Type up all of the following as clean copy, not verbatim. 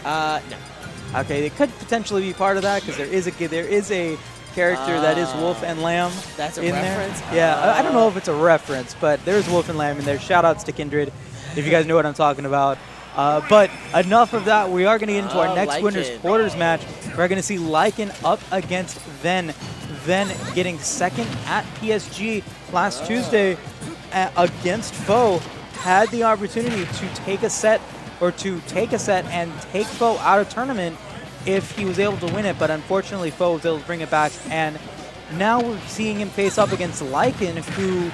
No. Okay, it could potentially be part of that because there is a character that is Wolf and Lamb. That's a in reference? there. Yeah, I don't know if it's a reference, but there's Wolf and Lamb in there. Shout outs to Kindred if you guys know what I'm talking about. But enough of that. We are going to get into our next winner's quarters match. We're going to see Lycan up against Ven. Ven getting second at PSG last Tuesday against Foe. Had the opportunity to take a set and take Foe out of tournament if he was able to win it, but unfortunately Foe was able to bring it back, and now we're seeing him face up against Lycan, who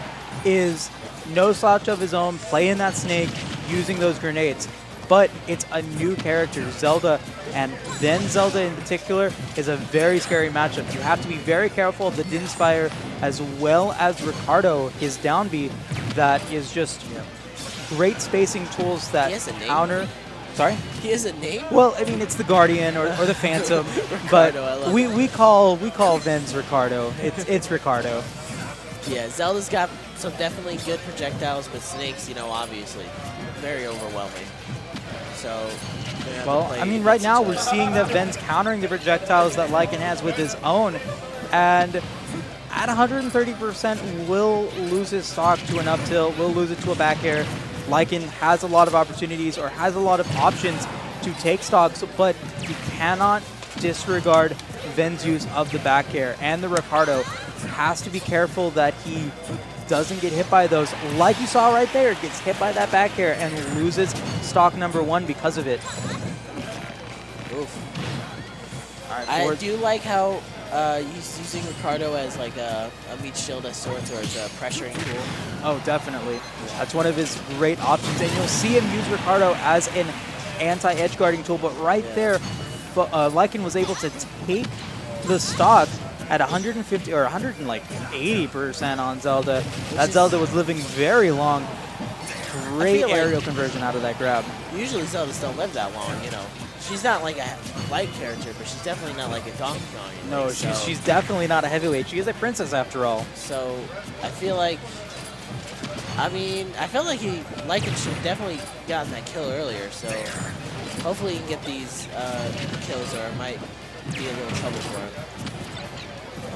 is no slouch of his own, playing that snake, using those grenades. But it's a new character, Zelda, and then Zelda in particular is a very scary matchup. You have to be very careful of the Dinspire as well as Ricardo, his down B, that is just great spacing tools that counter. Sorry? He has a name? Well, I mean, it's the Guardian or the Phantom, but we call Ven's Ricardo. It's Ricardo. Yeah, Zelda's got some definitely good projectiles, but snakes, you know, obviously very overwhelming. So, well, I mean, right now we're seeing that Ven's countering the projectiles that Lycan has with his own, and at 130% will lose his stock to an up tilt, will lose it to a back air. Lycan has a lot of opportunities or has a lot of options to take stocks, but you cannot disregard Ven's use of the back air, and the Ricardo has to be careful that he doesn't get hit by those. Like you saw right there, gets hit by that back air and loses stock number one because of it. Oof. All right, I do like how he's using Ricardo as like a meat shield of sorts, or as a pressuring tool. Oh, definitely. That's one of his great options, and you'll see him use Ricardo as an anti-edge guarding tool, but right there, Lycan was able to take the stock at 150 or 180% on Zelda. That Zelda was living very long. Great aerial conversion out of that grab. Usually Zeldas don't live that long, you know. She's not like a light character, but she's definitely not like a Donkey Kong. No, she's definitely not a heavyweight. She is a princess after all. So I feel like, I felt like Lycan should have definitely gotten that kill earlier. So hopefully he can get these kills, or it might be a little trouble for him.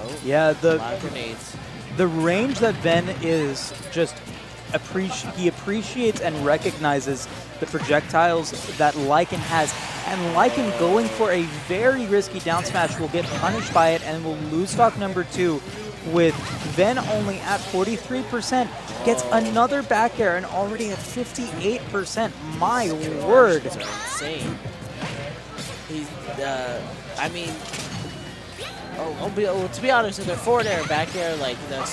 Oh, yeah, a lot of grenades. The range that Ven is just he appreciates and recognizes the projectiles that Lycan has, and Lycan going for a very risky down smash will get punished by it and will lose stock number two, with Ven only at 43%, gets another back air and already at 58%. My word. These are insane. He's, to be honest, with their forward air and back air, like the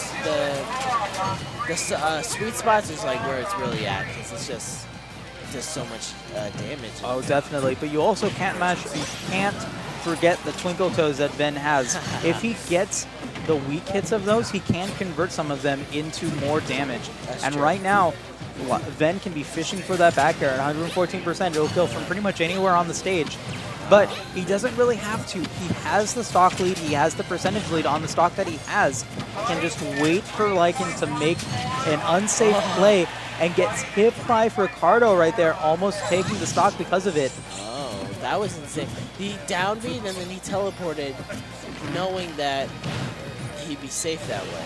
sweet spots is like where it's really at, because it's just does so much damage. Oh, definitely. But you also can't forget the twinkle toes that Ven has. If he gets the weak hits of those, he can convert some of them into more damage. That's true. Right now, Ven can be fishing for that back air at 114%. It'll kill from pretty much anywhere on the stage. But he doesn't really have to. He has the stock lead. He has the percentage lead on the stock that he has. He can just wait for Lycan to make an unsafe play and gets hit by Ricardo right there, almost taking the stock because of it. Oh, that was insane. He down beat and then he teleported knowing that he'd be safe that way.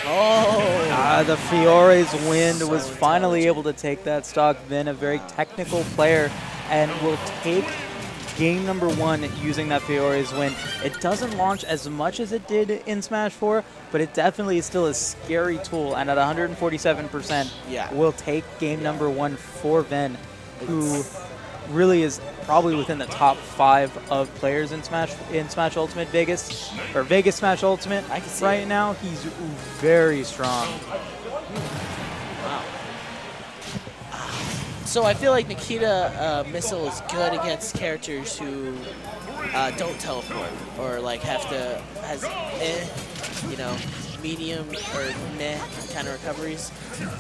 Oh! The Fiore's wind was finally able to take that stock. Then a very technical player, and will take game number one using that Fiore's wind. It doesn't launch as much as it did in Smash 4, but it definitely is still a scary tool, and at 147% will take game number one for Ven, who really is probably within the top 5 of players in Smash Ultimate Vegas, or Vegas Smash Ultimate right now. He's very strong. Wow. So I feel like Nikita Missile is good against characters who don't teleport, or like medium or meh kind of recoveries.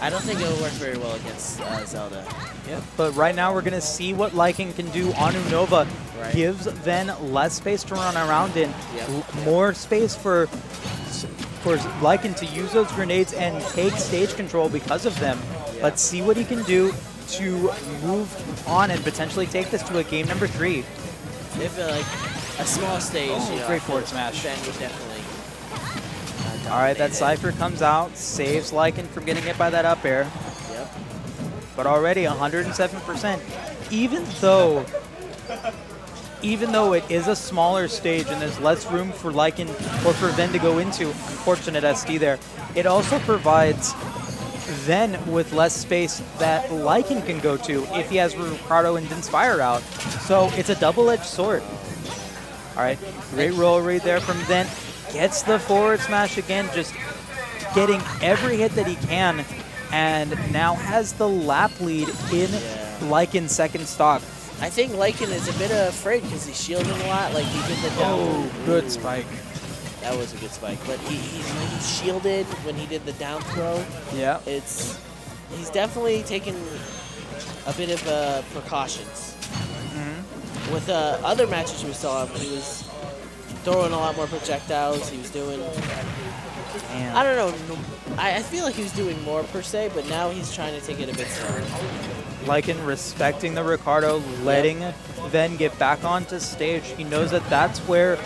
I don't think it will work very well against Zelda. Yep, but right now we're going to see what Lycan can do on Unova. Right. Gives Ven less space to run around in, more space for Lycan to use those grenades and take stage control because of them. Let's see what he can do. to move on and potentially take this to a game number 3. They feel like a small stage. You know, great forward smash. Ben would definitely. All right, that Cypher comes out, saves Lycan from getting hit by that up air. Yep. But already 107%. Even though it is a smaller stage and there's less room for Lycan or for Ven to go into, unfortunate SD there, it also provides Ven with less space that Lycan can go to if he has Ricardo and Dinspire out. So it's a double-edged sword. All right, great roll read there from Ven. Gets the forward smash again, just getting every hit that he can, and now has the lap lead in Lycan's second stock. I think Lycan is a bit afraid because he's shielding a lot. Like he did the down. Oh, good spike. That was a good spike, but he shielded when he did the down throw. Yeah. He's definitely taking a bit of precautions. Mm-hmm. With other matches we saw him, he was throwing a lot more projectiles. He was doing. Damn. I don't know. I feel like he was doing more per se, but now he's trying to take it a bit slower. Lycan respecting the Ricardo, letting Ven get back onto stage. He knows that that's where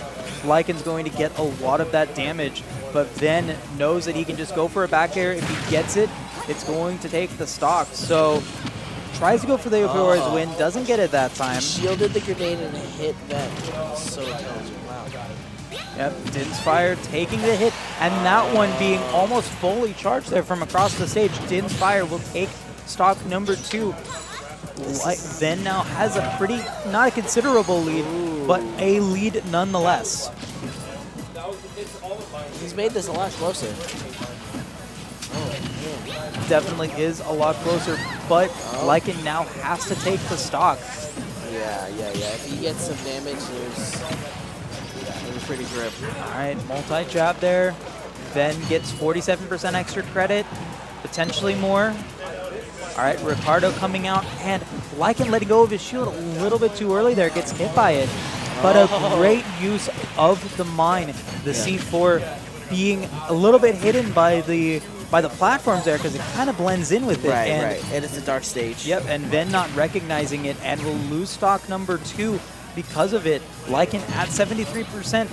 Lycan's going to get a lot of that damage, but Ven knows that he can just go for a back air. If he gets it, it's going to take the stock. So tries to go for the Auror's win, doesn't get it that time. He shielded the grenade and hit Ven. So intelligent. Wow. Yep, Dinspire taking the hit, and that one being almost fully charged there from across the stage. Dinspire will take stock number 2. Ven now has a pretty, not a considerable lead, but a lead nonetheless. He's made this a lot closer. Definitely is a lot closer, but Lycan now has to take the stock. Yeah. If he gets some damage, there's pretty grip. All right, multi-jab there. Ven gets 47% extra credit, potentially more. All right, Ricardo coming out, and Lycan letting go of his shield a little bit too early there, gets hit by it. But a great use of the mine, the C4 being a little bit hidden by the platforms there because it kind of blends in with it. Right. And it's a dark stage. Yep, and Ven not recognizing it and will lose stock number 2 because of it. Lycan at 73%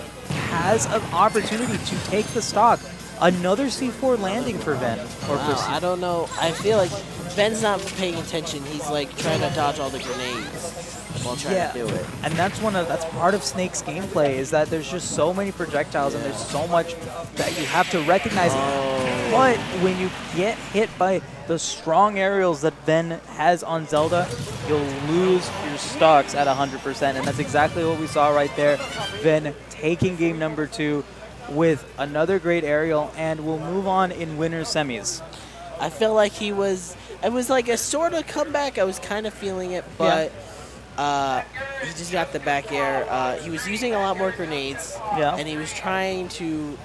has an opportunity to take the stock. Another C4 landing for Ven. I don't know. I feel like Ven's not paying attention. He's like trying to dodge all the grenades while trying to do it. And that's part of Snake's gameplay is that there's just so many projectiles and there's so much that you have to recognize. But when you get hit by the strong aerials that Ven has on Zelda, you'll lose your stocks at 100%. And that's exactly what we saw right there. Ven taking game number 2 with another great aerial, and we'll move on in winners semis. I feel like it was like a sort of comeback. I was kind of feeling it, but he just got the back air. He was using a lot more grenades, and he was trying to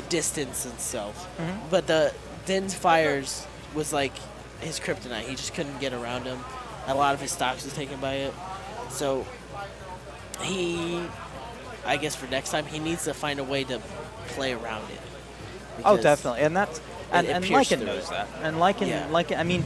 distance himself. But the Din's fires was like his kryptonite. He just couldn't get around him. A lot of his stocks was taken by it. So I guess for next time, he needs to find a way to play around it. Oh, definitely, and Lycan knows that. And Lycan, I mean,